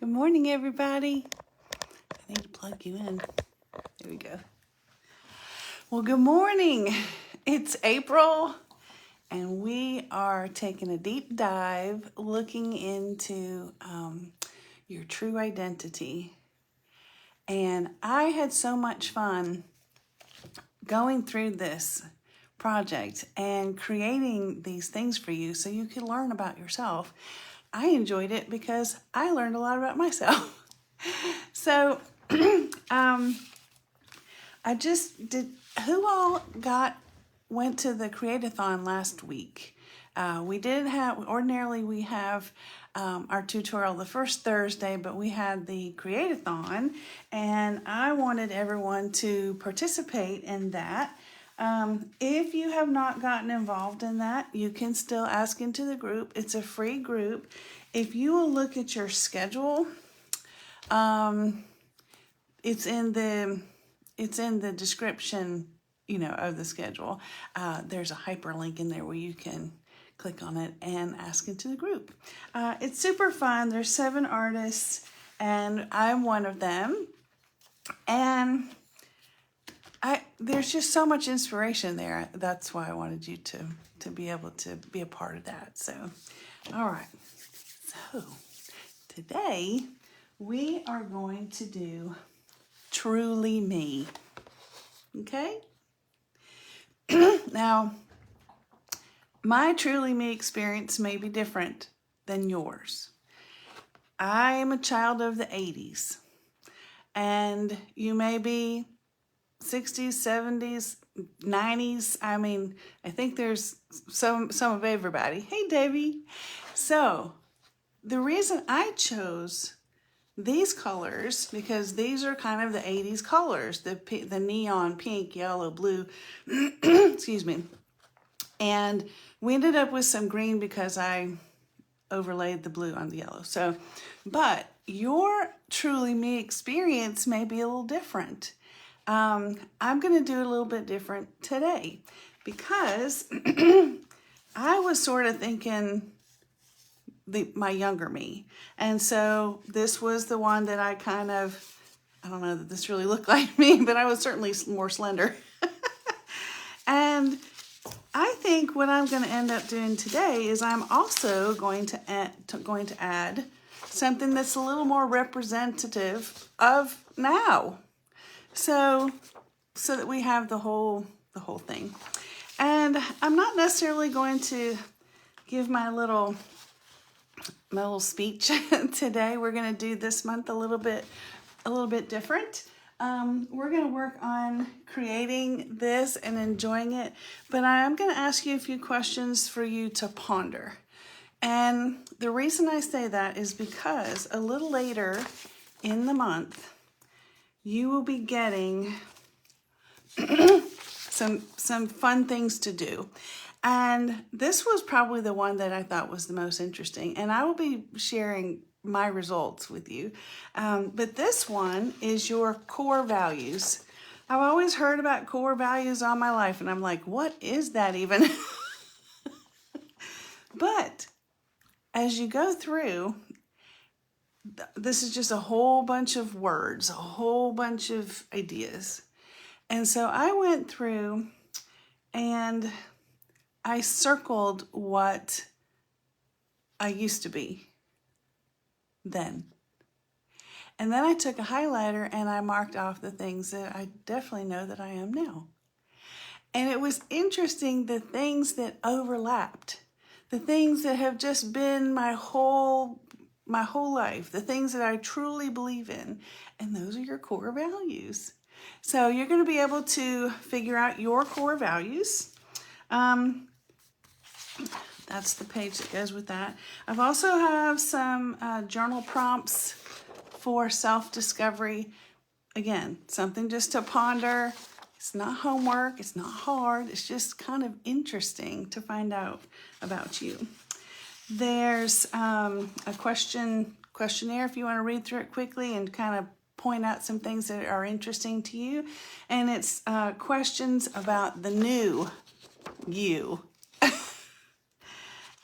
Good morning, everybody. I need to plug you in. There we go. Well, good morning. It's April, and we are taking a deep dive looking into your true identity. And I had so much fun going through this project and creating these things for you so you could learn about yourself. I enjoyed it because I learned a lot about myself. So, I just did. Who all went to the Create-a-thon last week? We did have. Ordinarily, we have our tutorial the first Thursday, but we had the Create-a-thon, and I wanted everyone to participate in that. If you have not gotten involved in that, you can still ask into the group. It's a free group. If you will look at your schedule, it's in the description, of the schedule. There's a hyperlink in there where you can click on it and ask into the group. It's super fun. There's 7 artists, and I'm one of them. And there's just so much inspiration there. That's why I wanted you to be able to be a part of that. So, all right. So, today we are going to do Truly Me. Okay? Now, my Truly Me experience may be different than yours. I am a child of the 80s, and you may be 60s, 70s, 90s. I mean, I think there's some of everybody. Hey, Davey. So, the reason I chose these colors, because these are kind of the 80s colors, the neon pink, yellow, blue, excuse me. And we ended up with some green because I overlaid the blue on the yellow. So, but your Truly Me experience may be a little different. I'm going to do it a little bit different today because I was sort of thinking my younger me. And so this was the one that I don't know that this really looked like me, but I was certainly more slender. And I think what I'm going to end up doing today is I'm also going to add something that's a little more representative of now. So that we have the whole thing. And I'm not necessarily going to give my little speech today. We're going to do this month a little bit different. We're going to work on creating this and enjoying it, but I'm going to ask you a few questions for you to ponder. And the reason I say that is because a little later in the month, you will be getting some fun things to do. And this was probably the one that I thought was the most interesting. And I will be sharing my results with you. But this one is your core values. I've always heard about core values all my life. And I'm like, what is that even? But as you go through, this is just a whole bunch of words, a whole bunch of ideas. And so I went through and I circled what I used to be then. And then I took a highlighter and I marked off the things that I definitely know that I am now. And it was interesting, the things that overlapped, the things that have just been my whole life, the things that I truly believe in. And those are your core values. So you're going to be able to figure out your core values. That's the page that goes with that. I've also have some journal prompts for self-discovery. Again, something just to ponder. It's not homework. It's not hard. It's just kind of interesting to find out about you. There's a questionnaire if you want to read through it quickly and kind of point out some things that are interesting to you. And it's questions about the new you.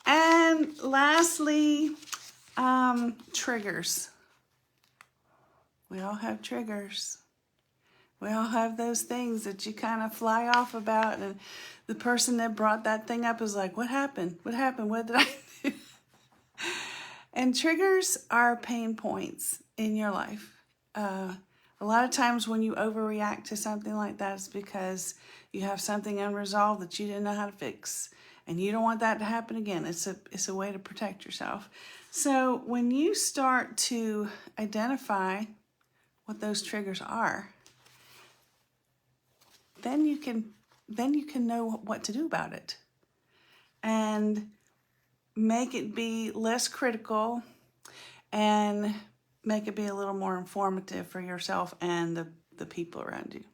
And lastly, triggers. We all have triggers. We all have those things that you kind of fly off about, and the person that brought that thing up is like, what happened? What happened? What did I do? And triggers are pain points in your life. A lot of times when you overreact to something like that, it's because you have something unresolved that you didn't know how to fix. And you don't want that to happen again. It's a way to protect yourself. So when you start to identify what those triggers are, then you can know what to do about it and make it be less critical and make it be a little more informative for yourself and the people around you.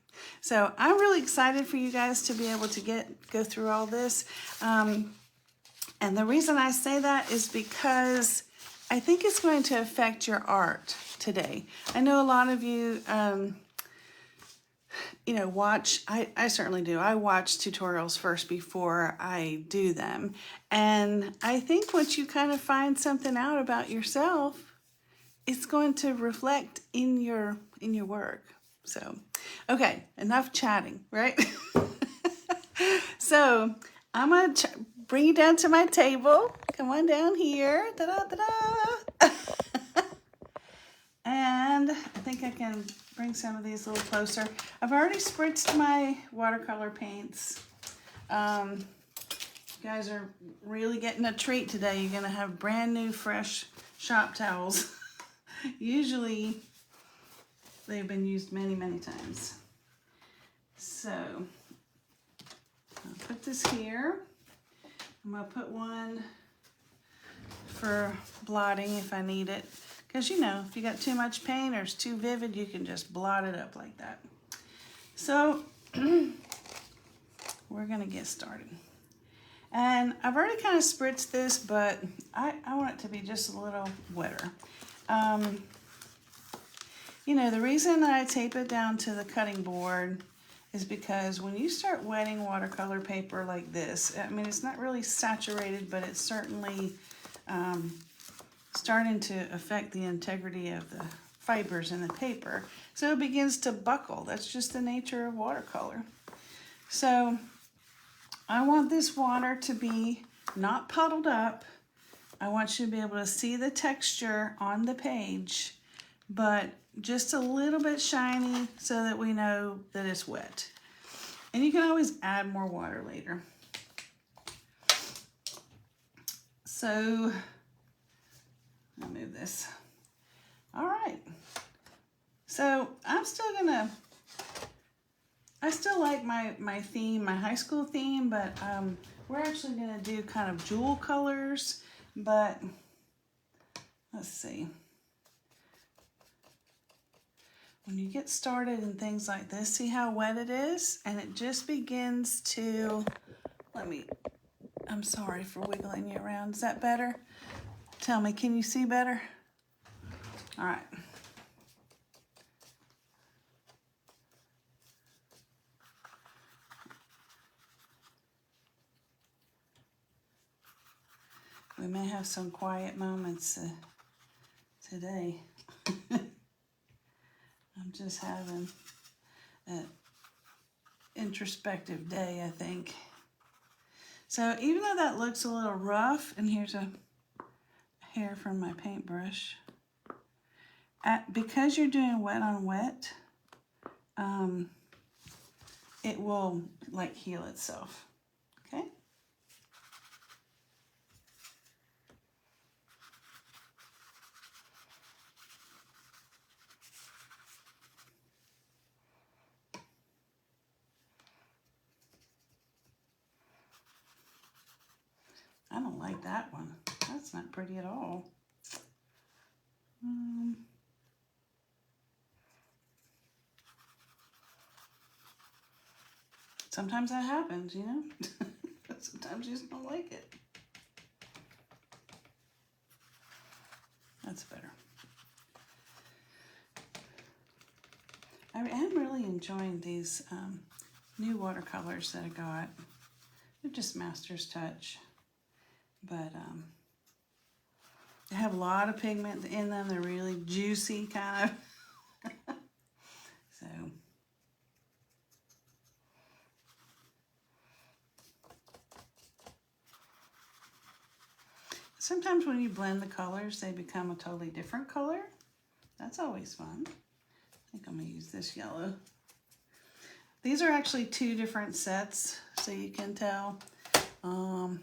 So I'm really excited for you guys to be able to go through all this. And the reason I say that is because I think it's going to affect your art today. I know a lot of you, watch, I certainly do. I watch tutorials first before I do them. And I think once you kind of find something out about yourself, it's going to reflect in your work. So, okay, enough chatting, right? So I'm going to bring you down to my table. Come on down here. Da-da-da-da. And I think I can bring some of these a little closer. I've already spritzed my watercolor paints. You guys are really getting a treat today. You're going to have brand new, fresh shop towels. Usually, they've been used many, many times. So, I'll put this here. I'm going to put one for blotting if I need it. Because, if you got too much paint or it's too vivid, you can just blot it up like that. So, we're going to get started. And I've already kind of spritzed this, but I want it to be just a little wetter. The reason that I tape it down to the cutting board is because when you start wetting watercolor paper like this, I mean, it's not really saturated, but it's certainly starting to affect the integrity of the fibers in the paper. So it begins to buckle. That's just the nature of watercolor. So I want this water to be not puddled up. I want you to be able to see the texture on the page, but just a little bit shiny so that we know that it's wet. And you can always add more water later. So, I'll move this. All right. So, I still like my theme, my high school theme, but we're actually gonna do kind of jewel colors, but let's see. When you get started in things like this, see how wet it is? And it just begins to, I'm sorry for wiggling you around. Is that better? Tell me, can you see better? All right. We may have some quiet moments today. I'm just having an introspective day, I think. So even though that looks a little rough, and here's a hair from my paintbrush, because you're doing wet on wet, it will heal itself, okay? I don't like that one. That's not pretty at all. Sometimes that happens, Sometimes you just don't like it. That's better. I am really enjoying these new watercolors that I got. They're just Master's Touch. But they have a lot of pigment in them. They're really juicy, kind of. So sometimes when you blend the colors, they become a totally different color. That's always fun. I think I'm gonna use this yellow. These are actually two different sets, so you can tell. I'm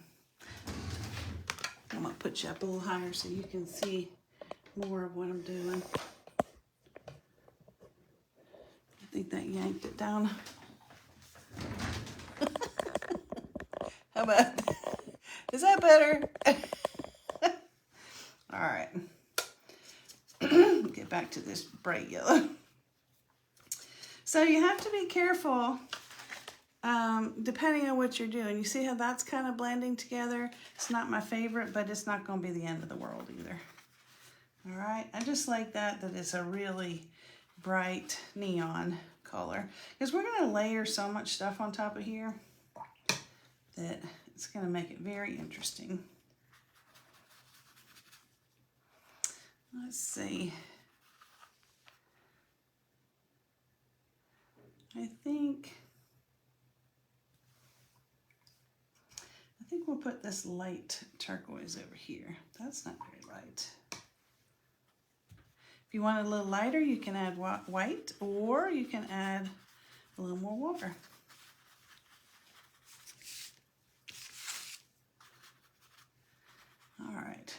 gonna put you up a little higher so you can see more of what I'm doing. I think that yanked it down. How about that? Is that better? All right. Get back to this bright yellow. So you have to be careful depending on what you're doing. You see how that's kind of blending together? It's not my favorite, but it's not going to be the end of the world either. All right, I just like that it's a really bright neon color, because we're going to layer so much stuff on top of here that it's going to make it very interesting. Let's see. I think we'll put this light turquoise over here. That's not very light. If you want it a little lighter, you can add white, or you can add a little more water. All right.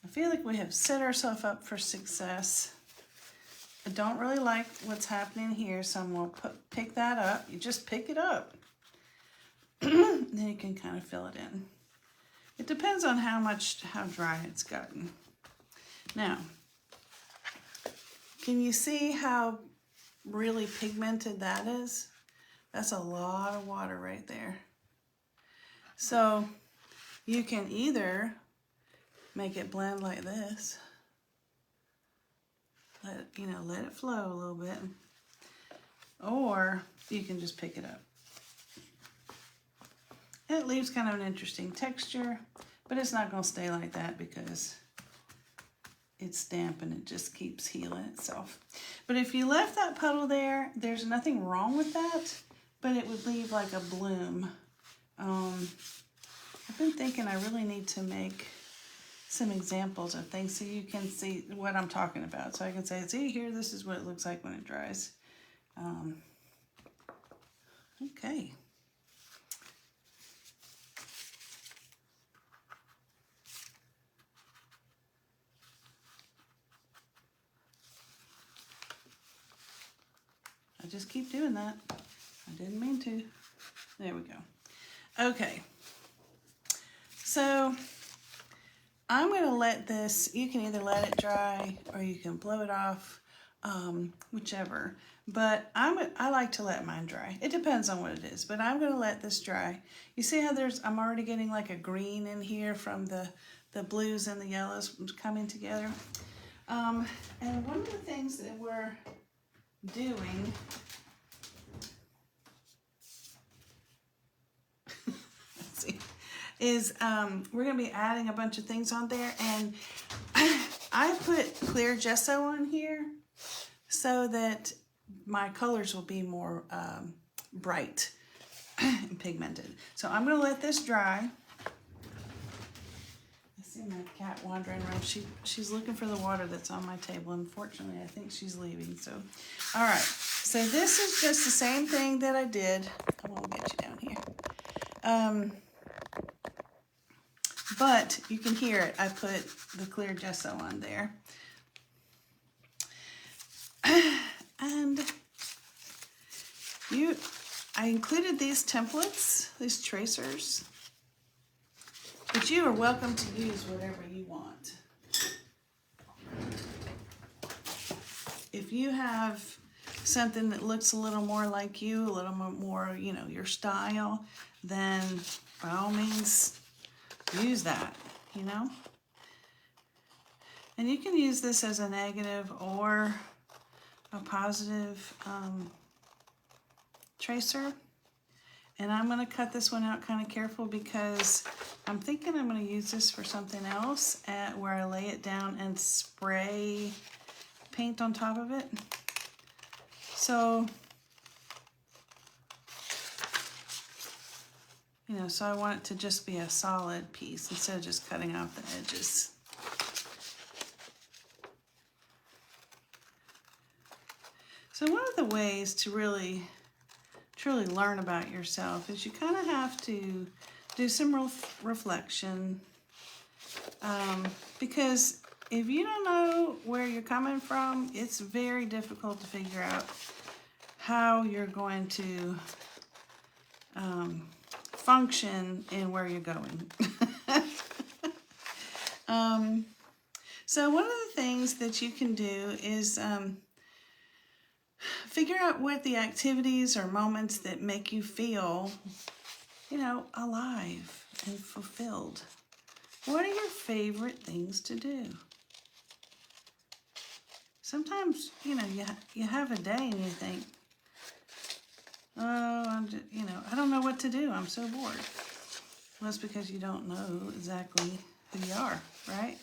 I feel like we have set ourselves up for success. I don't really like what's happening here, so I'm going to pick that up. You just pick it up. Then you can kind of fill it in. It depends on how dry it's gotten. Now, can you see how really pigmented that is? That's a lot of water right there. So you can either make it blend like this. Let it flow a little bit. Or you can just pick it up. It leaves kind of an interesting texture, but it's not going to stay like that because it's damp and it just keeps healing itself. But if you left that puddle there, there's nothing wrong with that, but it would leave like a bloom. I've been thinking I really need to make some examples of things so you can see what I'm talking about. So I can say, see here, this is what it looks like when it dries. Okay. I just keep doing that. I didn't mean to. There we go. Okay. So I'm going to let this, you can either let it dry or you can blow it off, whichever. But I like to let mine dry. It depends on what it is, but I'm going to let this dry. You see how I'm already getting like a green in here from the blues and the yellows coming together. And one of the things that we're doing let's see, is we're going to be adding a bunch of things on there, and I put clear gesso on here so that my colors will be more bright and pigmented. So I'm going to let this dry. I see my cat wandering around. She's looking for the water that's on my table. Unfortunately, I think she's leaving. So, all right. So this is just the same thing that I did. I won't get you down here. But you can hear it. I put the clear gesso on there. And I included these templates, these tracers, but you are welcome to use whatever you want. If you have something that looks a little more like you, a little more, your style, then by all means use that, And you can use this as a negative or a positive tracer. And I'm going to cut this one out kind of careful because I'm thinking I'm going to use this for something else where I lay it down and spray paint on top of it. So, so I want it to just be a solid piece instead of just cutting off the edges. So one of the ways to really, truly learn about yourself is you kind of have to do some reflection. Because if you don't know where you're coming from, it's very difficult to figure out how you're going to function in where you're going. So one of the things that you can do is figure out what the activities or moments that make you feel, alive and fulfilled. What are your favorite things to do? Sometimes, you have a day and you think, oh, I don't know what to do. I'm so bored. Well, that's because you don't know exactly who you are, right?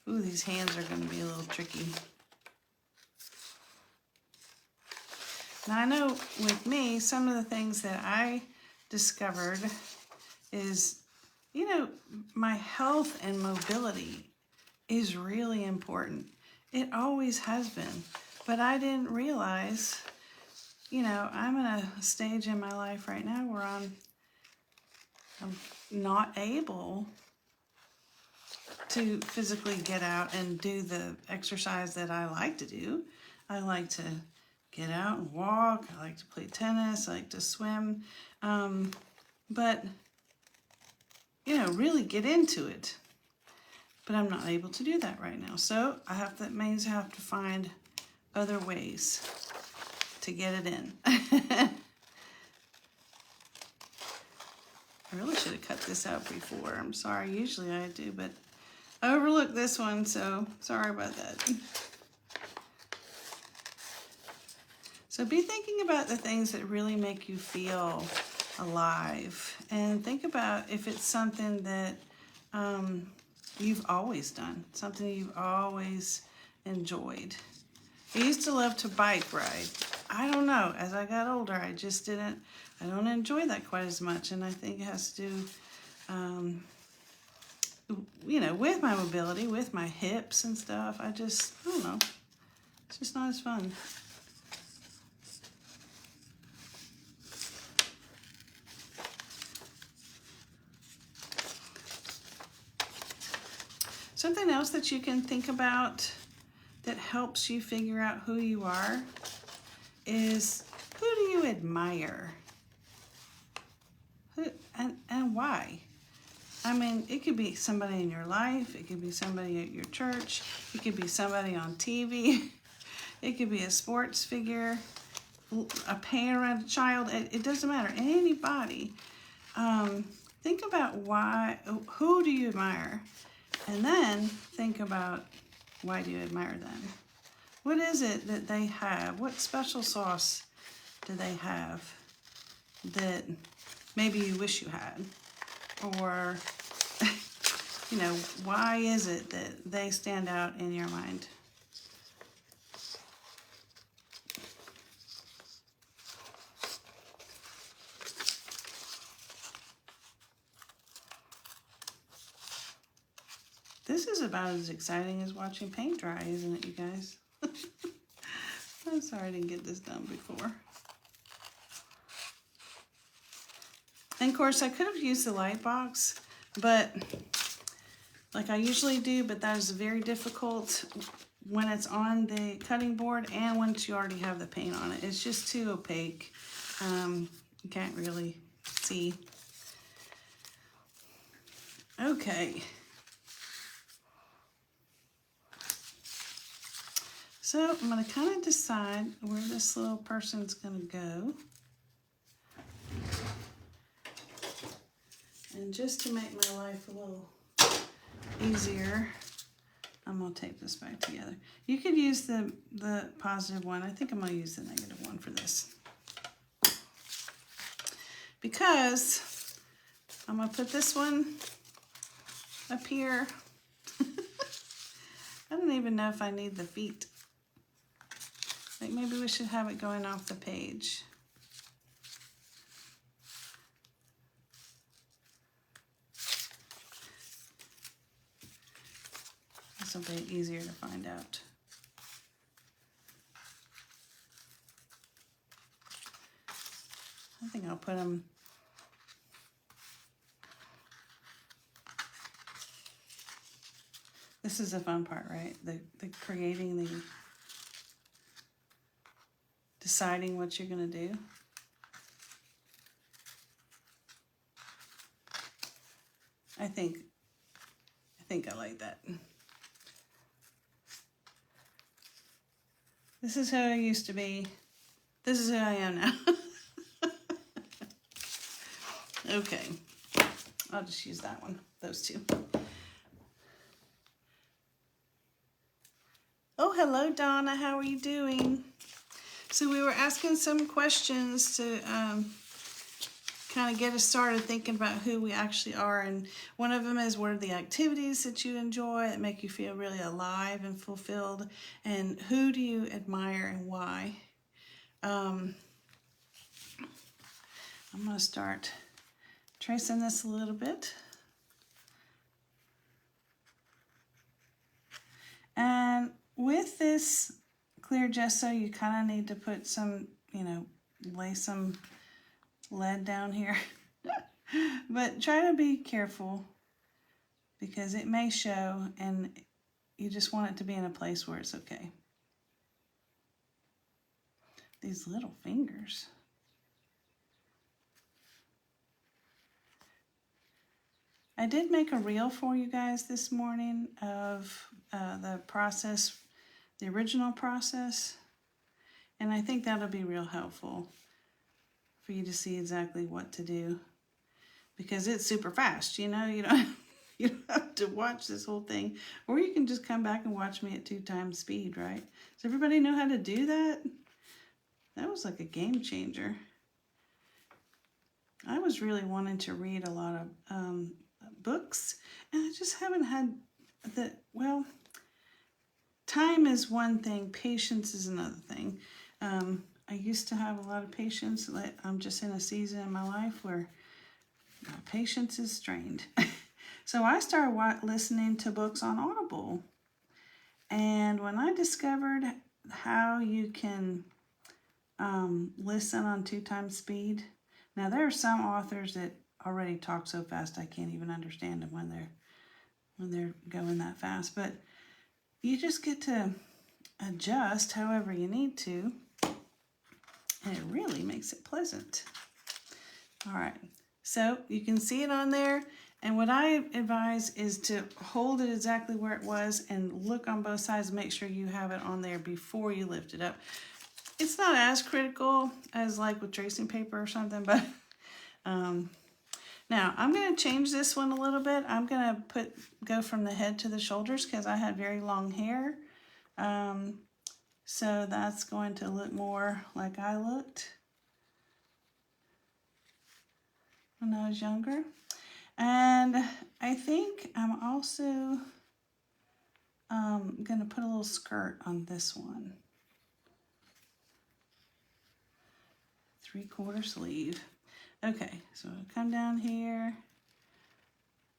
Ooh, these hands are going to be a little tricky. Now, I know with me, some of the things that I discovered is, my health and mobility is really important. It always has been. But I didn't realize, I'm in a stage in my life right now where I'm not able to physically get out and do the exercise that I like to do. I like to get out and walk. I like to play tennis. I like to swim. But, really get into it. But I'm not able to do that right now. So that means I have to find other ways to get it in. I really should have cut this out before. I'm sorry. Usually I do, but I overlooked this one, so sorry about that. So be thinking about the things that really make you feel alive. And think about if it's something that you've always done, something you've always enjoyed. I used to love to bike ride. I don't know, as I got older, I don't enjoy that quite as much. And I think it has to do, with my mobility, with my hips and stuff. I don't know, it's just not as fun. Something else that you can think about that helps you figure out who you are is, who do you admire? And why? I mean, it could be somebody in your life. It could be somebody at your church. It could be somebody on TV. It could be a sports figure, a parent, a child. It doesn't matter. Anybody. Think about who do you admire? And then think about, why do you admire them? What is it that they have? What special sauce do they have that maybe you wish you had? Or, why is it that they stand out in your mind? This is about as exciting as watching paint dry, isn't it, you guys? I'm sorry I didn't get this done before. And of course, I could have used the light box, but like I usually do, but that is very difficult when it's on the cutting board and once you already have the paint on it. It's just too opaque. You can't really see. Okay. So I'm going to kind of decide where this little person's going to go. And just to make my life a little easier, I'm going to tape this back together. You could use the positive one. I think I'm going to use the negative one for this. Because I'm going to put this one up here. I don't even know if I need the feet. Like maybe we should have it going off the page. This will be easier to find out. I think I'll put them. This is the fun part, right? The creating, the deciding what you're going to do. I think I like that. This is who I used to be. This is who I am now. Okay. I'll just use that one, those two. Oh, hello, Donna. How are you doing? So we were asking some questions to kind of get us started thinking about who we actually are. And one of them is, what are the activities that you enjoy that make you feel really alive and fulfilled? And who do you admire and why? I'm going to start tracing this a little bit. And with this clear gesso, you kind of need to put some, lay some lead down here. But try to be careful because it may show and you just want it to be in a place where it's okay. These little fingers. I did make a reel for you guys this morning of the process, the original process, and I think that'll be real helpful for you to see exactly what to do because it's super fast, you don't have to watch this whole thing, or you can just come back and watch me at 2 times speed, right? Does everybody know how to do that? That was like a game changer. I was really wanting to read a lot of books, and I just haven't had time is one thing, patience is another thing. I used to have a lot of patience. I'm just in a season in my life where patience is strained. So I started listening to books on Audible. And when I discovered how you can listen on 2 times speed, now there are some authors that already talk so fast I can't even understand them when they're going that fast. But you just get to adjust however you need to, and it really makes it pleasant. All right, so you can see it on there, and what I advise is to hold it exactly where it was and look on both sides and make sure you have it on there before you lift it up. It's not as critical as like with tracing paper or something, but now I'm going to change this one a little bit. I'm going to go from the head to the shoulders because I had very long hair. So that's going to look more like I looked when I was younger. And I think I'm also going to put a little skirt on this one. 3/4 sleeve. Okay, so I'll come down here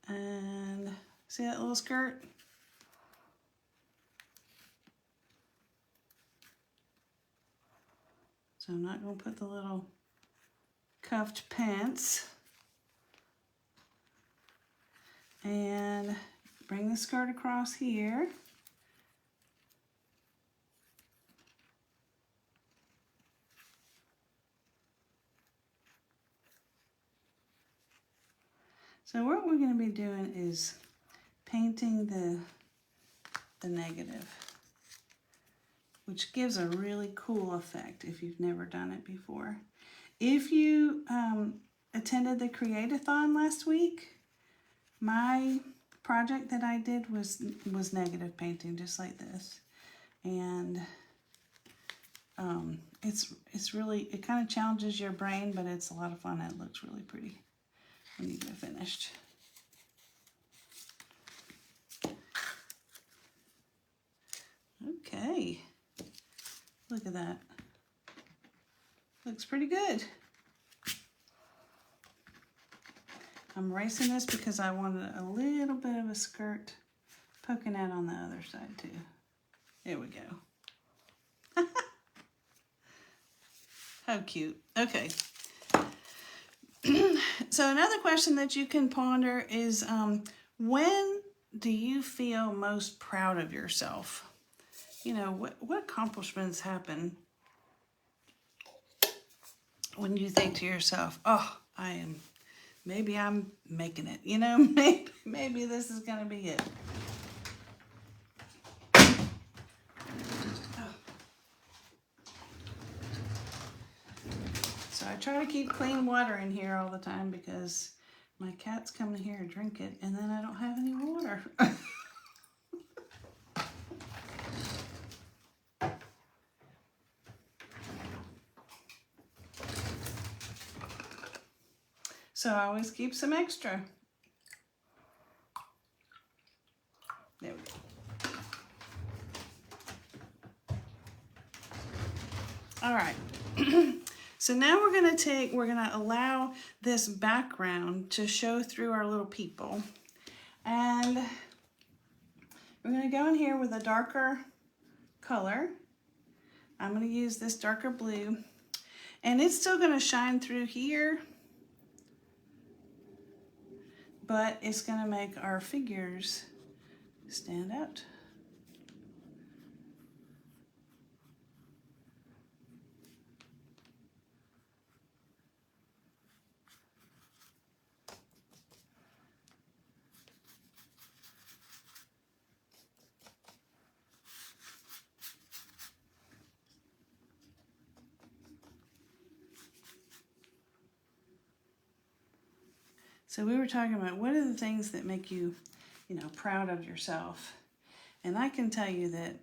and see that little skirt? So I'm not going to put the little cuffed pants. And bring the skirt across here. So what we're going to be doing is painting the negative, which gives a really cool effect if you've never done it before. If you attended the Create-a-thon last week, my project that I did was negative painting, just like this. And it's really, it kind of challenges your brain, but it's a lot of fun and it looks really pretty when you get finished. Okay, Look at that. Looks pretty good. I'm erasing this because I wanted a little bit of a skirt poking out on the other side too. There we go. How cute. Okay. So another question that you can ponder is, when do you feel most proud of yourself? You know, what accomplishments happen when you think to yourself, oh, maybe I'm making it, you know, maybe this is going to be it. So I try to keep clean water in here all the time because my cats come in here and drink it, and then I don't have any water. So I always keep some extra. There we go. All right. So now we're going to allow this background to show through our little people. And we're going to go in here with a darker color. I'm going to use this darker blue. And it's still going to shine through here, but it's going to make our figures stand out. So we were talking about what are the things that make you, proud of yourself. And I can tell you that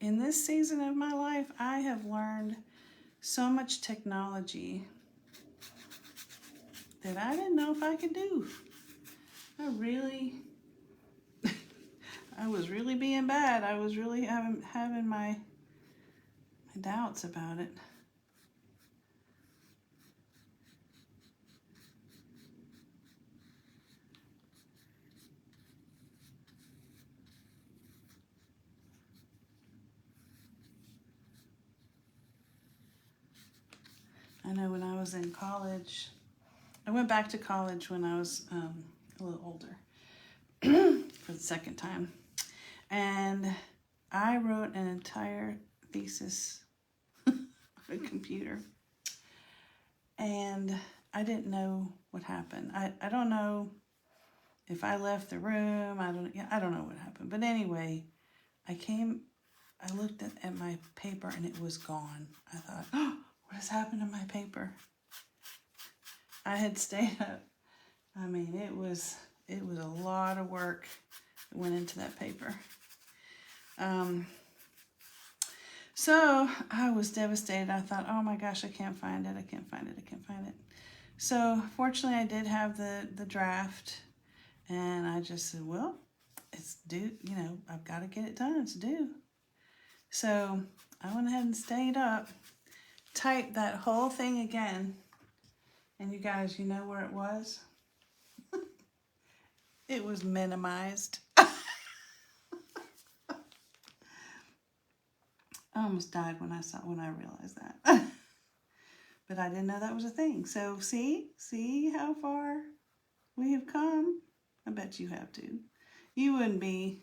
in this season of my life, I have learned so much technology that I didn't know if I could do. I was really being bad. I was really having my doubts about it. I know when I was in college, I went back to college when I was a little older for the second time. And I wrote an entire thesis on a computer. And I didn't know what happened. I don't know if I left the room. I don't know what happened. But anyway, I looked at my paper and it was gone. I thought, oh, what has happened to my paper? I had stayed up. I mean, it was a lot of work that went into that paper. So I was devastated. I thought, oh my gosh, I can't find it. I can't find it. So fortunately I did have the draft, and I just said, well, it's due, I've got to get it done. It's due. So I went ahead and stayed up, typed that whole thing again. And you guys, you know where it was? It was minimized. I almost died when I realized that. But I didn't know that was a thing. So see how far we have come? I bet you have too. You wouldn't be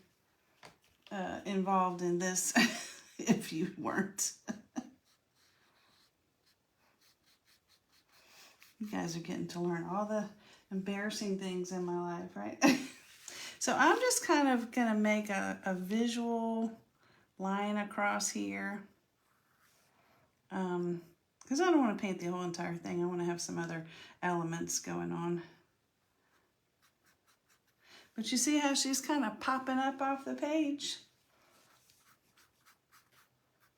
involved in this if you weren't. You guys are getting to learn all the embarrassing things in my life, right? So I'm just kind of going to make a visual line across here. Because I don't want to paint the whole entire thing. I want to have some other elements going on. But you see how she's kind of popping up off the page?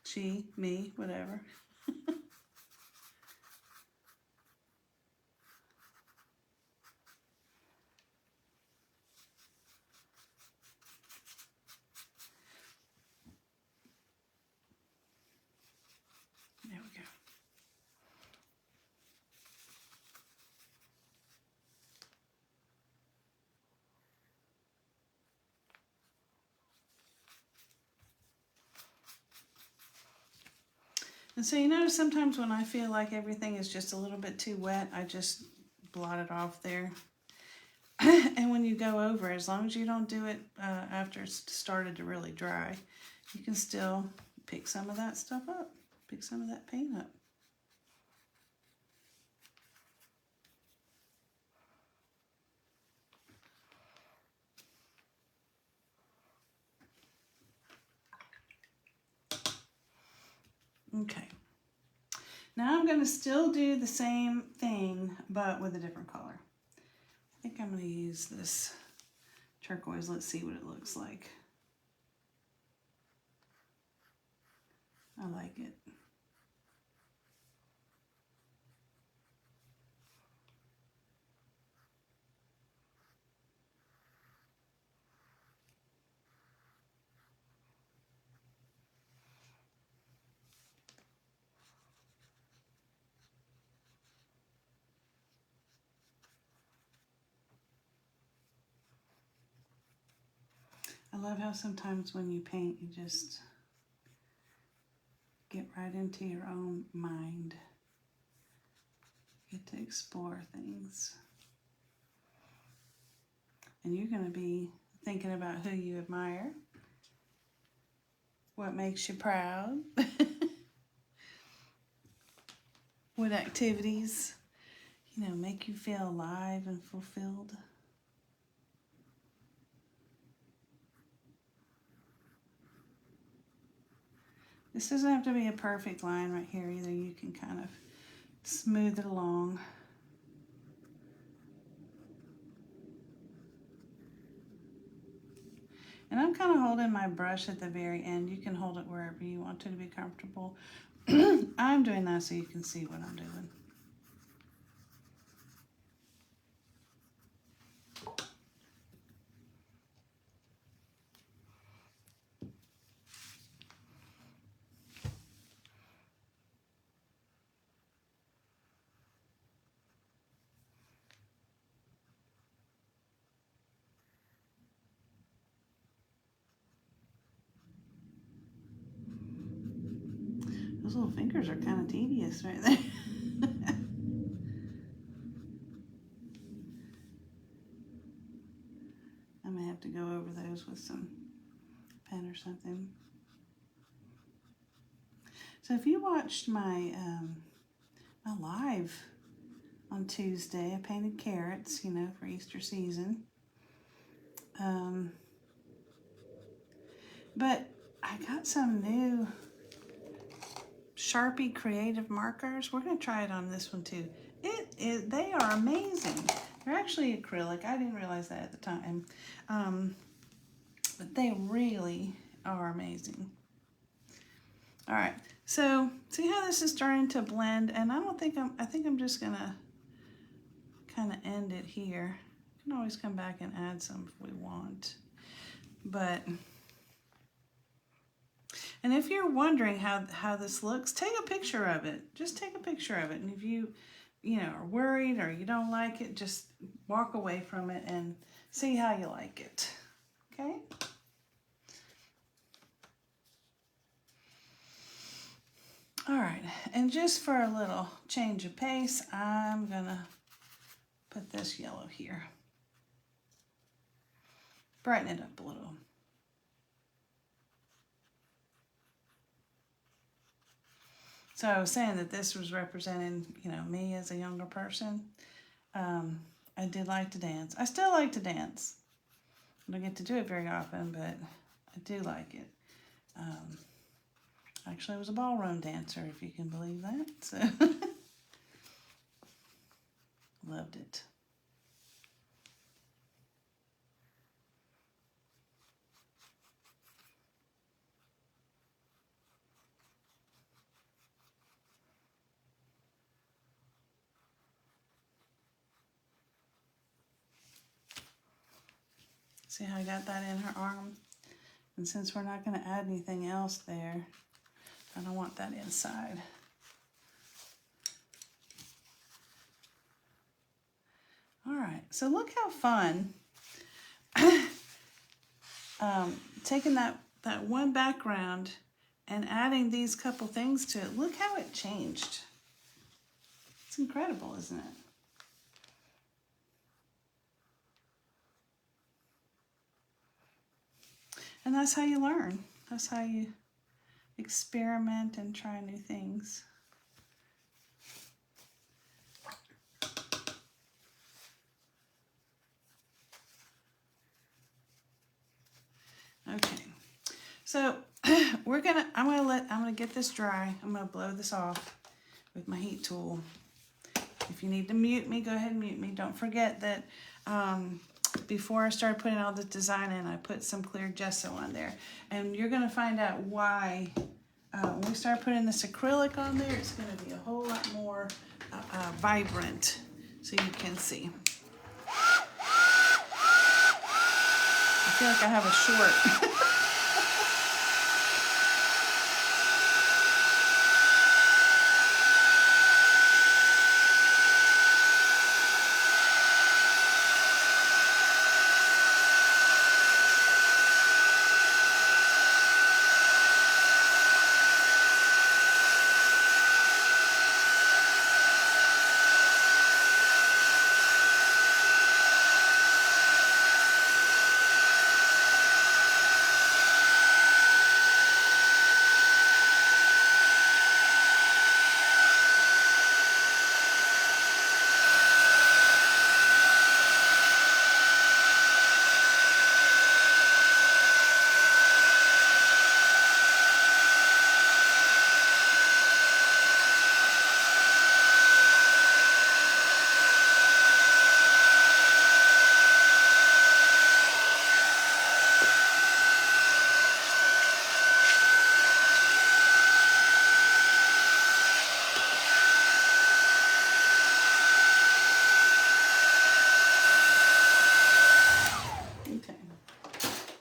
She, me, whatever. And so you notice sometimes when I feel like everything is just a little bit too wet, I just blot it off there. And when you go over, as long as you don't do it after it's started to really dry, you can still pick some of that stuff up, pick some of that paint up. Okay. Now I'm going to still do the same thing, but with a different color. I think I'm going to use this turquoise. Let's see what it looks like. I like it. I love how sometimes when you paint, you just get right into your own mind. You get to explore things. And you're going to be thinking about who you admire, what makes you proud, what activities, make you feel alive and fulfilled. This doesn't have to be a perfect line right here either. You can kind of smooth it along. And I'm kind of holding my brush at the very end. You can hold it wherever you want to be comfortable. I'm doing that so you can see what I'm doing. Those little fingers are kind of tedious right there. I may have to go over those with some pen or something. So if you watched my my live on Tuesday, I painted carrots, for Easter season. But I got some new Sharpie creative markers. We're going to try it on this one too. They are amazing. They're actually acrylic. I didn't realize that at the time. But they really are amazing. All right, so see how this is starting to blend, and I think I'm just gonna kind of end it here. We can always come back and add some if we want. And if you're wondering how this looks, take a picture of it. Just take a picture of it. And if you are worried or you don't like it, just walk away from it and see how you like it. Okay? All right, and just for a little change of pace, I'm gonna put this yellow here. Brighten it up a little. So I was saying that this was representing, me as a younger person. I did like to dance. I still like to dance. I don't get to do it very often, but I do like it. Actually, I was a ballroom dancer, if you can believe that. So loved it. See how I got that in her arm? And since we're not going to add anything else there, I don't want that inside. All right, so look how fun taking that one background and adding these couple things to it, look how it changed. It's incredible, isn't it? And that's how you learn. That's how you experiment and try new things. Okay, so I'm gonna get this dry. I'm gonna blow this off with my heat tool. If you need to mute me, go ahead and mute me. Don't forget that before I started putting all this design in, I put some clear gesso on there. And you're gonna find out why when we start putting this acrylic on there, it's gonna be a whole lot more vibrant, so you can see. I feel like I have a short.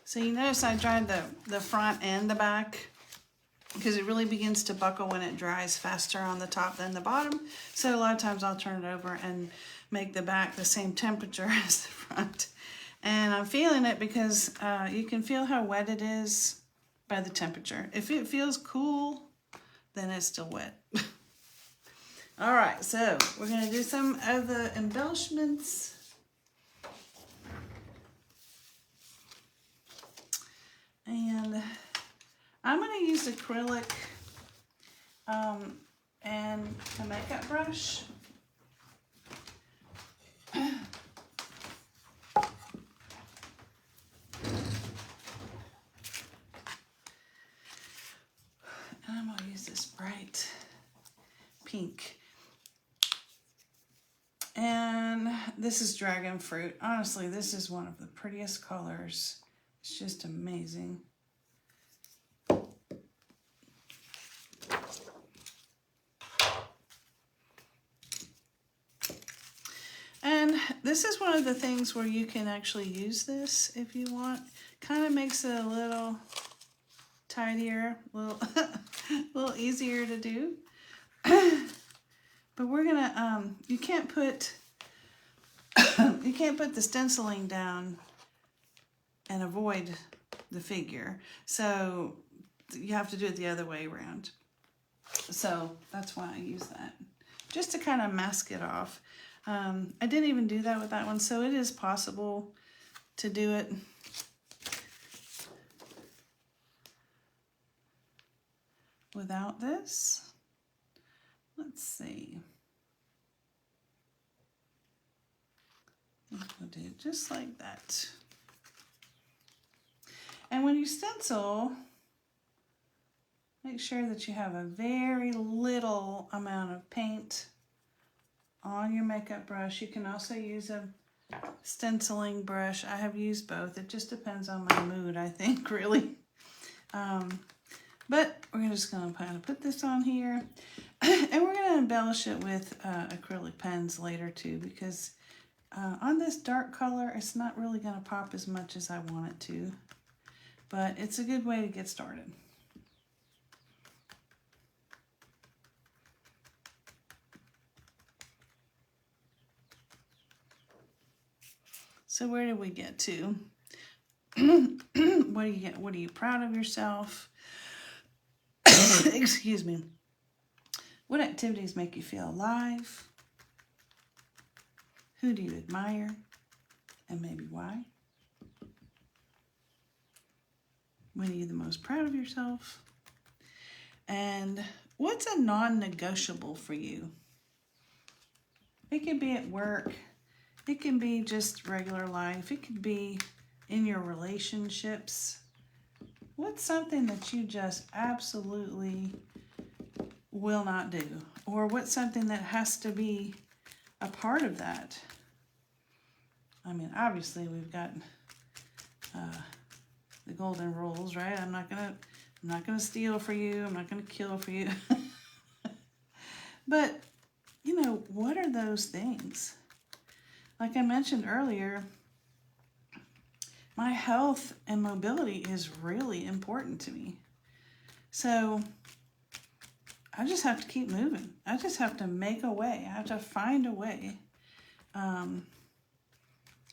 So you notice I dried the front and the back because it really begins to buckle when it dries faster on the top than the bottom. So a lot of times I'll turn it over and make the back the same temperature as the front. And I'm feeling it because you can feel how wet it is by the temperature. If it feels cool, then it's still wet. All right, so we're gonna do some of the embellishments. And I'm going to use acrylic and a makeup brush. And I'm going to use this bright pink. And this is dragon fruit. Honestly, this is one of the prettiest colors. It's just amazing. And this is one of the things where you can actually use this if you want. Kind of makes it a little tidier, a little easier to do. But we're gonna you can't put the stenciling down and avoid the figure. So you have to do it the other way around. So that's why I use that. Just to kind of mask it off. I didn't even do that with that one, so it is possible to do it. Without this. Let's see. We'll do it just like that. And when you stencil, make sure that you have a very little amount of paint on your makeup brush. You can also use a stenciling brush. I have used both. It just depends on my mood, I think, really. But we're just going to kind of put this on here. And we're going to embellish it with acrylic pens later too, because on this dark color, it's not really going to pop as much as I want it to. But it's a good way to get started. So where did we get to? What do you get? What are you proud of yourself? Excuse me. What activities make you feel alive? Who do you admire? And maybe why? When are you the most proud of yourself? And what's a non-negotiable for you? It could be at work. It can be just regular life. It could be in your relationships. What's something that you just absolutely will not do? Or what's something that has to be a part of that? I mean, obviously we've got the golden rules, right? I'm not gonna steal for you. I'm not gonna kill for you. But, you know, what are those things? Like I mentioned earlier, my health and mobility is really important to me. So I just have to keep moving. I just have to make a way. I have to find a way.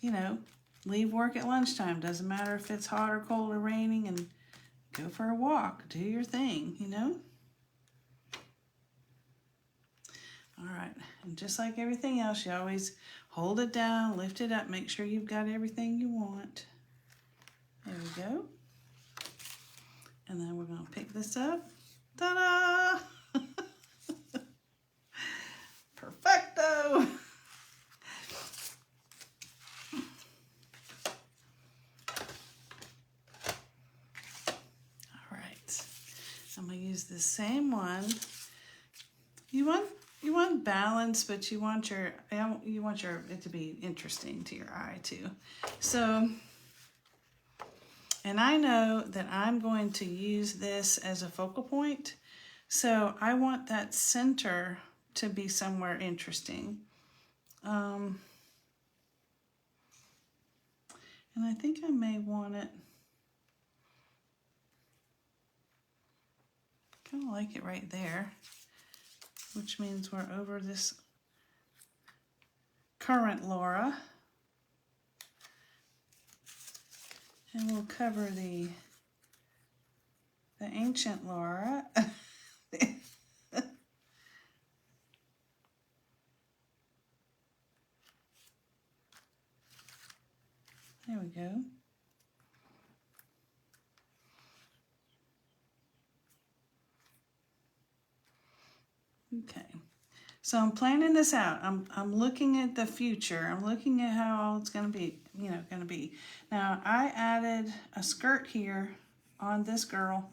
You know, leave work at lunchtime. Doesn't matter if it's hot or cold or raining, and go for a walk. Do your thing, you know? All right. And just like everything else, you always hold it down, lift it up, make sure you've got everything you want. There we go. And then we're going to pick this up. Ta-da! Perfecto! All right. I'm going to use the same one. You want balance, but you want it to be interesting to your eye too. So, and I know that I'm going to use this as a focal point. So I want that center to be somewhere interesting. And I think I may want it, kind of like it right there, which means we're over this current Laura. And we'll cover the ancient Laura. There we go. Okay. So I'm planning this out. I'm looking at the future. I'm looking at how it's going to be, Now, I added a skirt here on this girl.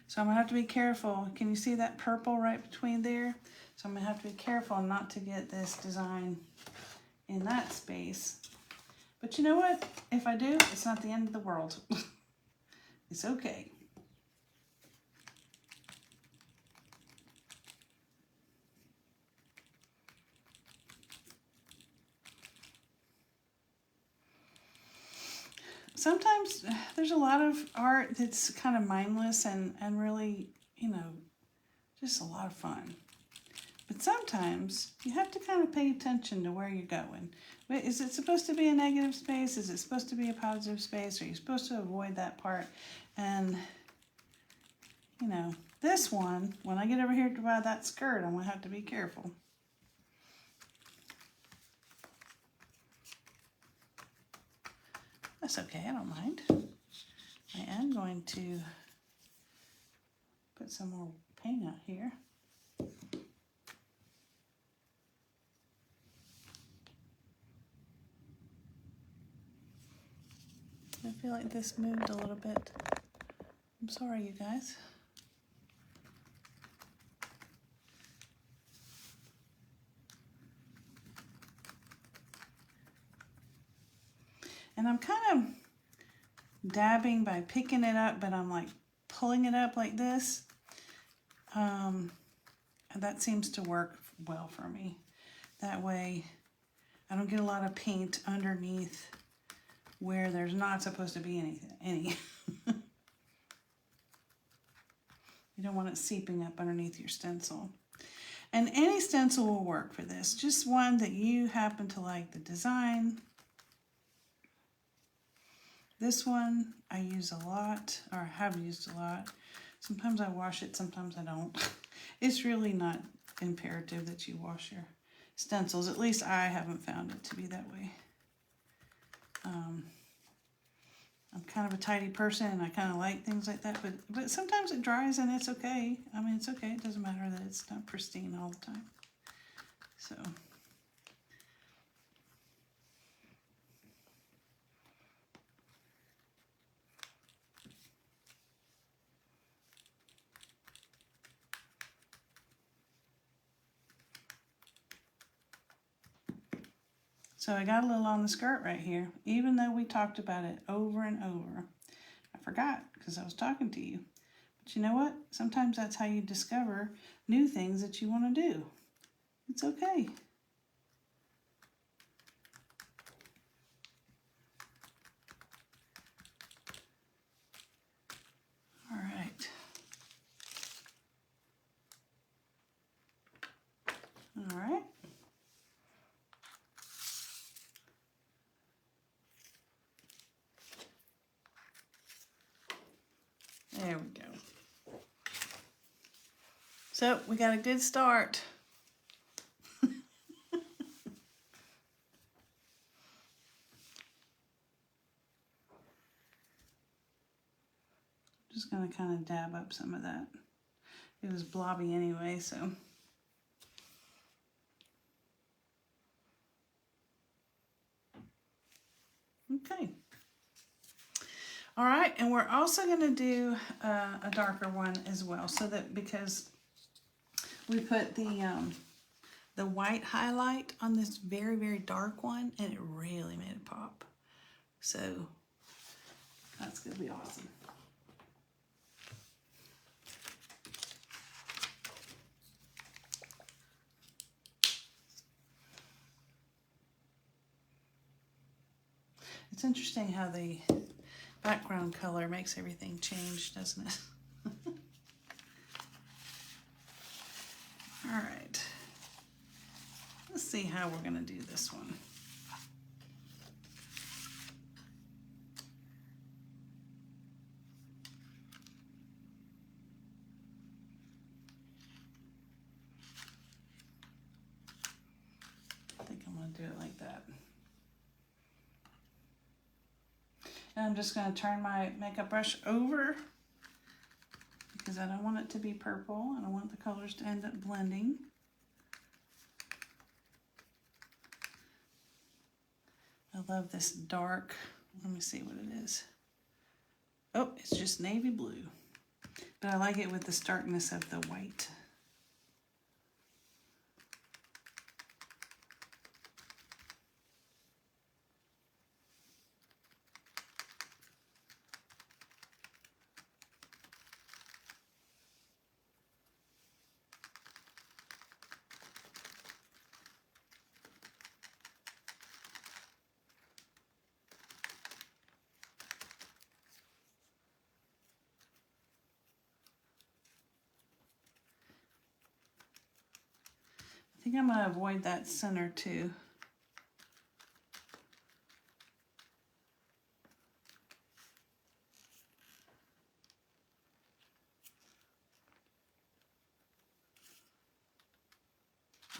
So I'm going to have to be careful. Can you see that purple right between there? So I'm going to have to be careful not to get this design in that space. But you know what? If I do, it's not the end of the world. It's okay. Sometimes there's a lot of art that's kind of mindless and really, just a lot of fun. But sometimes you have to kind of pay attention to where you're going. Is it supposed to be a negative space? Is it supposed to be a positive space? Are you supposed to avoid that part? And, this one, when I get over here to buy that skirt, I'm going to have to be careful. That's okay, I don't mind. I am going to put some more paint out here. I feel like this moved a little bit. I'm sorry, you guys. And I'm kind of dabbing by picking it up, but I'm like pulling it up like this. And that seems to work well for me. That way I don't get a lot of paint underneath where there's not supposed to be any. You don't want it seeping up underneath your stencil. And any stencil will work for this. Just one that you happen to like the design. This one I use a lot, or have used a lot. Sometimes I wash it, sometimes I don't. It's really not imperative that you wash your stencils. At least I haven't found it to be that way. I'm kind of a tidy person and I kind of like things like that, but sometimes it dries and it's okay. I mean, it's okay. It doesn't matter that it's not pristine all the time. So. So I got a little on the skirt right here, even though we talked about it over and over. I forgot because I was talking to you. But you know what? Sometimes that's how you discover new things that you want to do. It's okay. All right. All right. There we go. So we got a good start. Just going to kind of dab up some of that. It was blobby anyway, so. Okay. All right, and we're also going to do a darker one as well, so that because we put the white highlight on this very, very dark one, and it really made it pop. So that's going to be awesome. It's interesting how the background color makes everything change, doesn't it? All right. Let's see how we're going to do this one. I think I'm going to do it like that. And I'm just going to turn my makeup brush over because I don't want it to be purple. I don't want the colors to end up blending. I love this dark, let me see what it is. Oh, it's just navy blue. But I like it with the starkness of the white. I think I'm going to avoid that center too.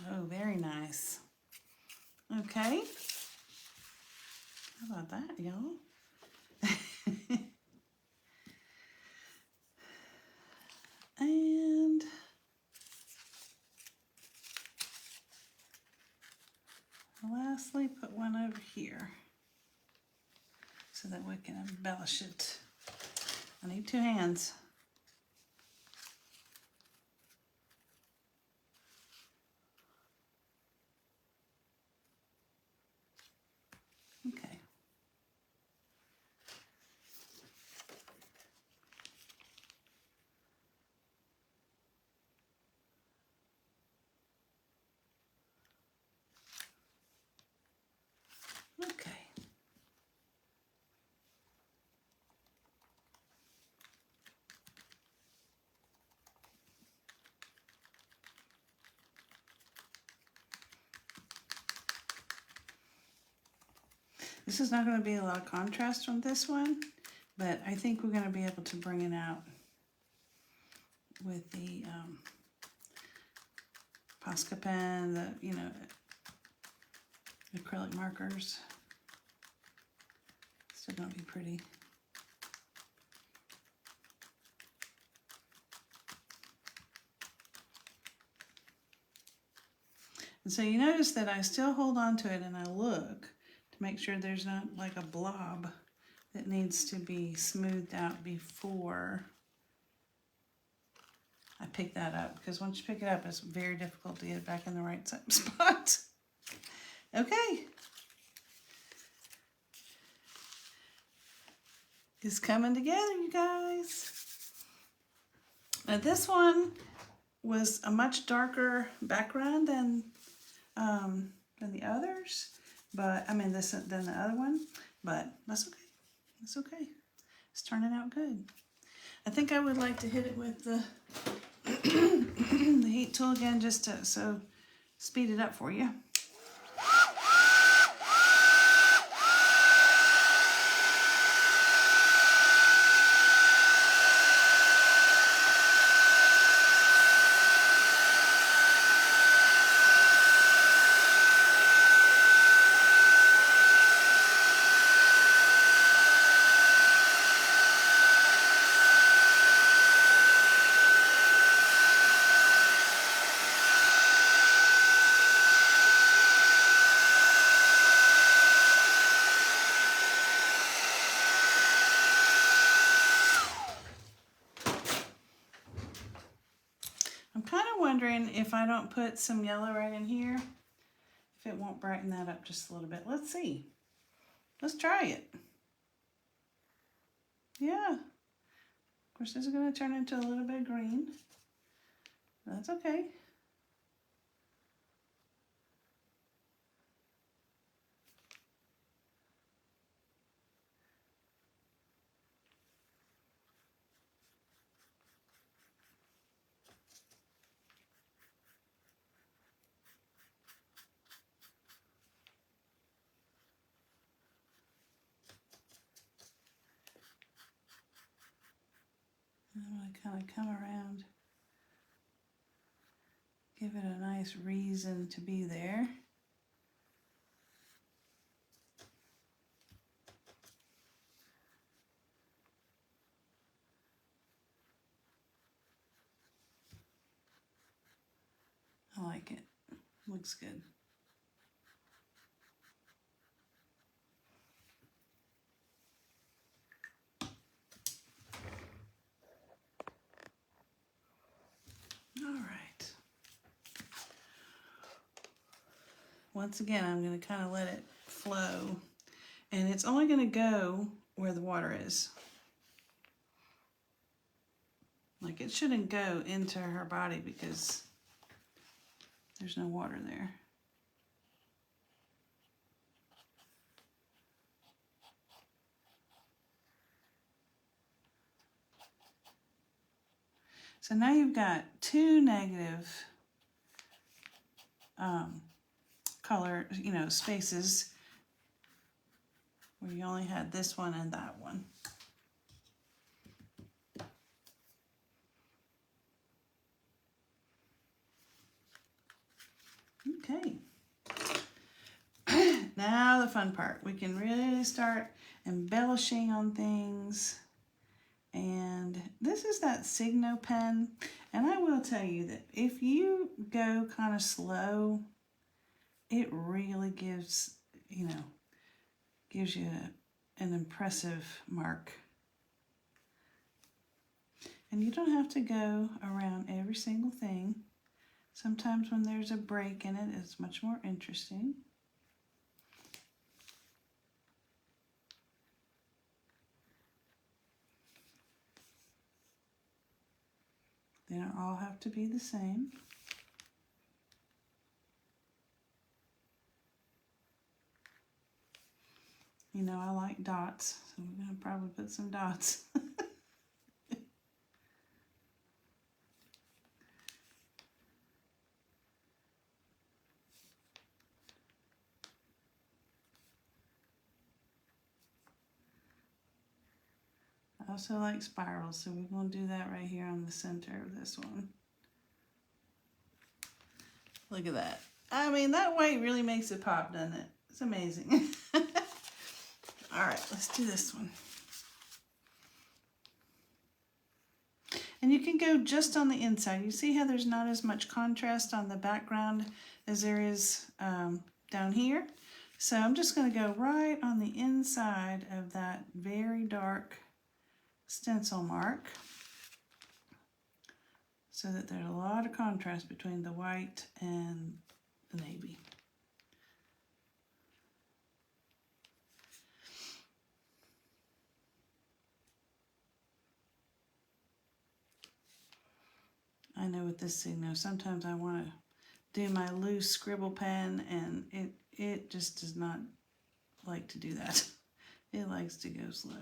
Oh, very nice. Okay. How about that, y'all? And lastly, put one over here so that we can embellish it. I need two hands. Okay. Okay. This is not going to be a lot of contrast on this one, but I think we're going to be able to bring it out with the Posca pen, the, you know, acrylic markers. Still gonna be pretty. And so you notice that I still hold on to it and I look to make sure there's not like a blob that needs to be smoothed out before I pick that up, because once you pick it up, it's very difficult to get it back in the right spot. Okay. It's coming together, you guys. Now this one was a much darker background than the others, but I mean than the other one, but that's okay. It's okay. It's turning out good. I think I would like to hit it with the the heat tool again, just to speed it up for you. I'm kind of wondering if I don't put some yellow right in here, if it won't brighten that up just a little bit. Let's see. Let's try it. Yeah. Of course, this is going to turn into a little bit of green. That's okay. I'm going to kind of come around, give it a nice reason to be there. I like it. Looks good. All right. Once again, I'm going to kind of let it flow, and it's only going to go where the water is. Like, it shouldn't go into her body because there's no water there. So now you've got two negative color, you know, spaces where you only had this one and that one. Okay. Now the fun part. We can really start embellishing on things. And this is that Signo pen. And I will tell you that if you go kind of slow, it really gives, you know, gives you an impressive mark. And you don't have to go around every single thing. Sometimes when there's a break in it, it's much more interesting. They don't all have to be the same. You know, I like dots, so we're going to probably put some dots. also like spirals, so we're going to do that right here on the center of this one. Look at that. I mean, that white really makes it pop, doesn't it? It's amazing. All right, let's do this one. And you can go just on the inside. You see how there's not as much contrast on the background as there is down here? So I'm just going to go right on the inside of that very dark stencil mark so that there's a lot of contrast between the white and the navy. I know with this thing though, sometimes I want to do my loose scribble pen and it just does not like to do that. It likes to go slow.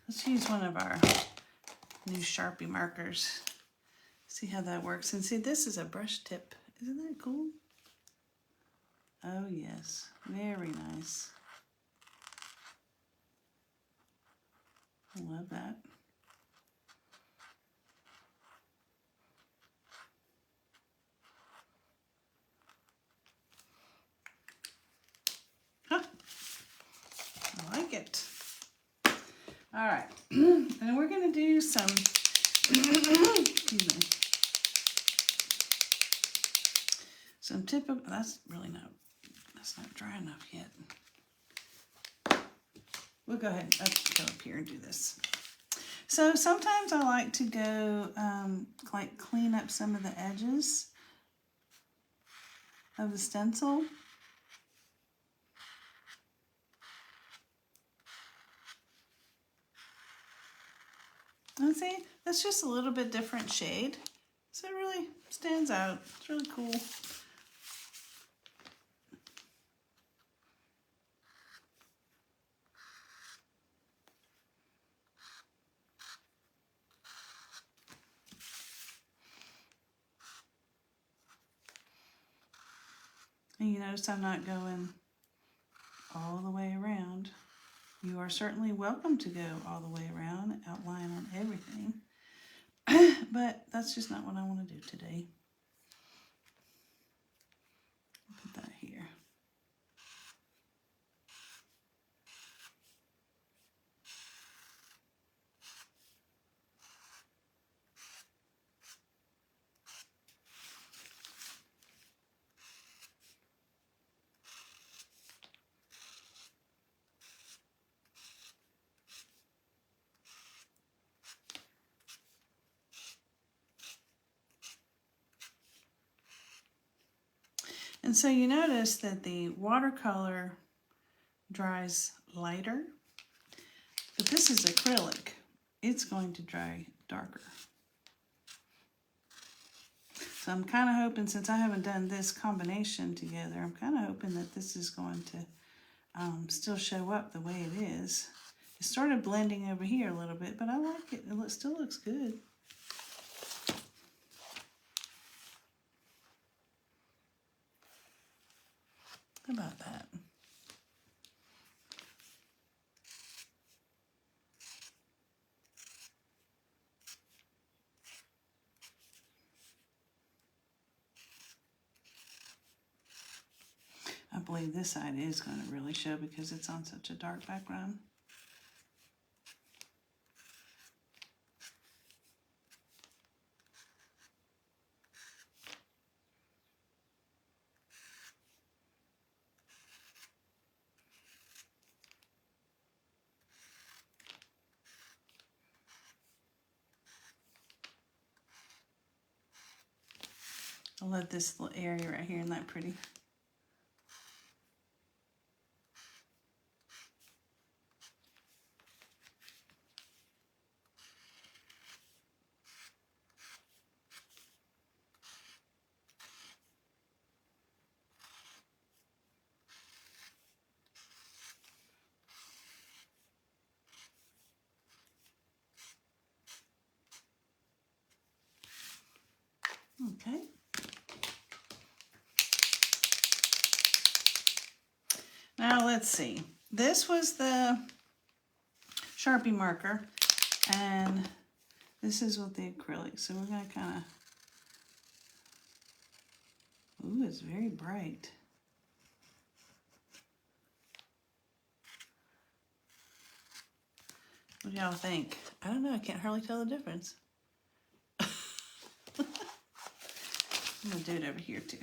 Let's use one of our new Sharpie markers. See how that works. And see, this is a brush tip. Isn't that cool? Oh yes, very nice. I love that. Huh. I like it. All right, and we're gonna do some, excuse me, some typical, that's not dry enough yet. We'll go ahead and go up here and do this. So sometimes I like to go, like clean up some of the edges of the stencil. And see, that's just a little bit different shade. So it really stands out. It's really cool. And you notice I'm not going all the way around. You are certainly welcome to go all the way around, outline on everything. But that's just not what I want to do today. Put that here. And so you notice that the watercolor dries lighter, but this is acrylic. It's going to dry darker. So I'm kind of hoping, since I haven't done this combination together, I'm kind of hoping that this is going to still show up the way it is. It started blending over here a little bit, but I like it. It still looks good. How about that? I believe this side is going to really show because it's on such a dark background. I love this little area right here, isn't that pretty? Okay. Now let's see. This was the Sharpie marker, and this is with the acrylic. So we're going to kind of, ooh, it's very bright. What do y'all think? I don't know, I can't hardly tell the difference. I'm going to do it over here too.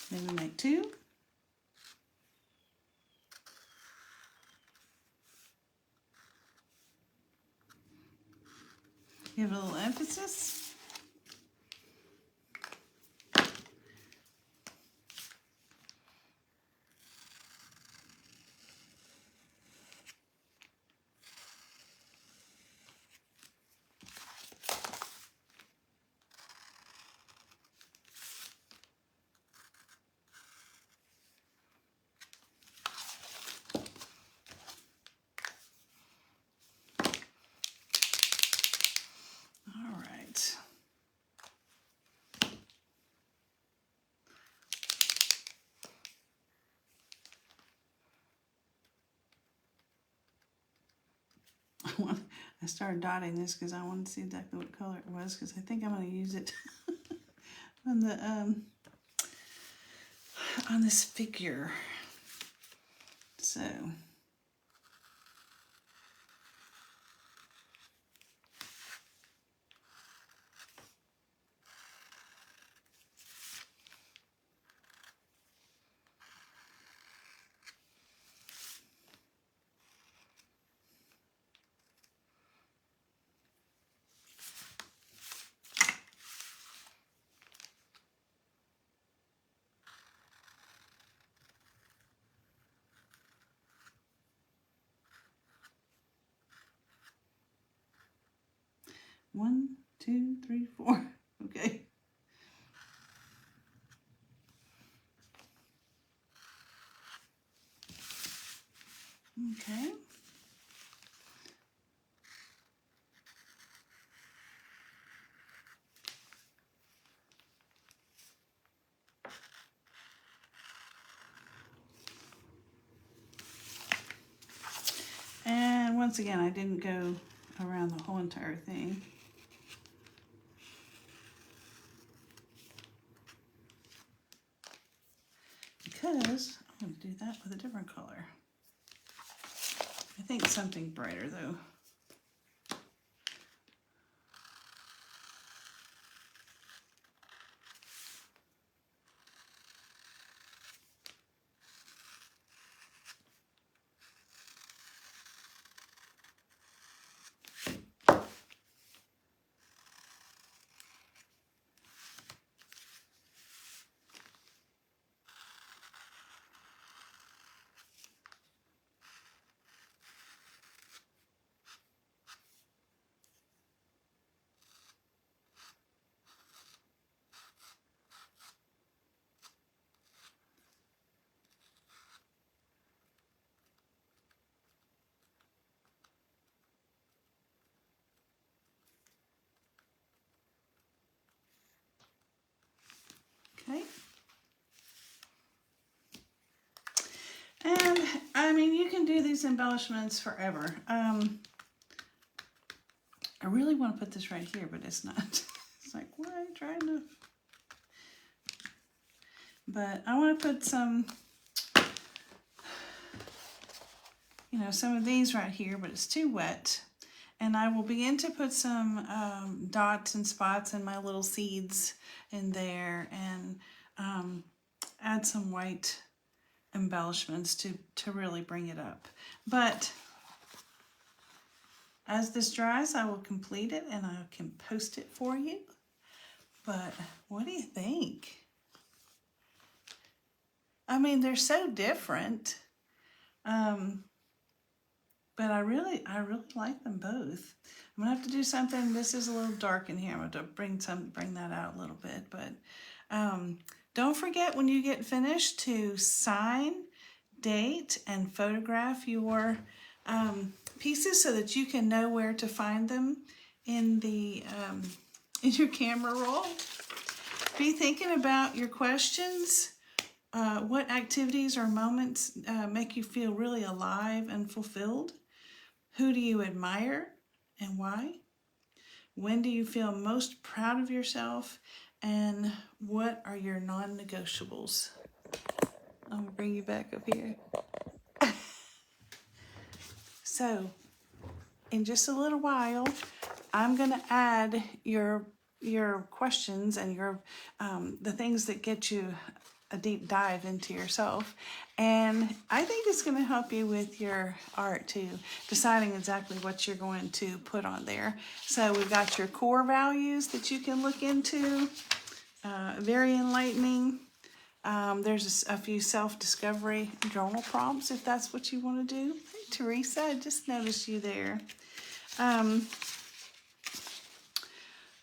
Maybe make two. Give it a little emphasis. All right. I started dotting this because I wanted to see exactly what color it was, because I think I'm going to use it on the on this figure. So one, two, three, four. Okay. Okay. And once again, I didn't go around the whole entire thing. Because I'm going to do that with a different color. I think something brighter though. Okay. And I mean, you can do these embellishments forever. I really want to put this right here, but it's not. It's like, what? Try enough. But I want to put some, you know, some of these right here, but it's too wet. And I will begin to put some dots and spots and my little seeds in there, and add some white embellishments to really bring it up. But as this dries, I will complete it and I can post it for you. But what do you think? I mean, they're so different. but I really like them both. I'm gonna have to do something. This is a little dark in here. I'm gonna bring that out a little bit, but don't forget when you get finished to sign, date, and photograph your pieces so that you can know where to find them in the in your camera roll. Be thinking about your questions. What activities or moments make you feel really alive and fulfilled? Who do you admire and why? When do you feel most proud of yourself? And what are your non-negotiables? I'm gonna bring you back up here. So, in just a little while, I'm gonna add your questions and your the things that get you a deep dive into yourself, and I think it's going to help you with your art too, deciding exactly what you're going to put on there. So we've got your core values that you can look into, very enlightening. There's a few self-discovery journal prompts if that's what you want to do. Hey, Teresa, I just noticed you there.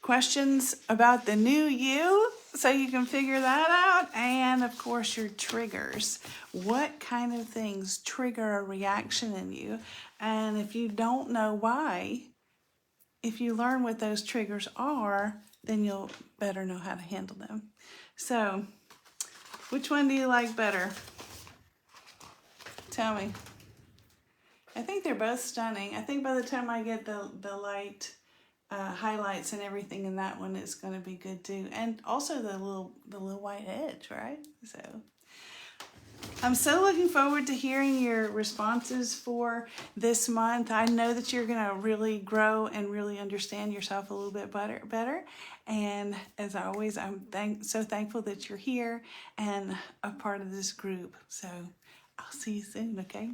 Questions about the new you, so you can figure that out. And of course, your triggers. What kind of things trigger a reaction in you? And if you don't know why, if you learn what those triggers are, then you'll better know how to handle them. So, which one do you like better? Tell me. I think they're both stunning. I think by the time I get the light highlights and everything in that one, it's going to be good too. And also the little white edge, right? So I'm so looking forward to hearing your responses for this month. I know that you're going to really grow and really understand yourself a little bit better. And as always, I'm so thankful that you're here and a part of this group. So I'll see you soon, okay?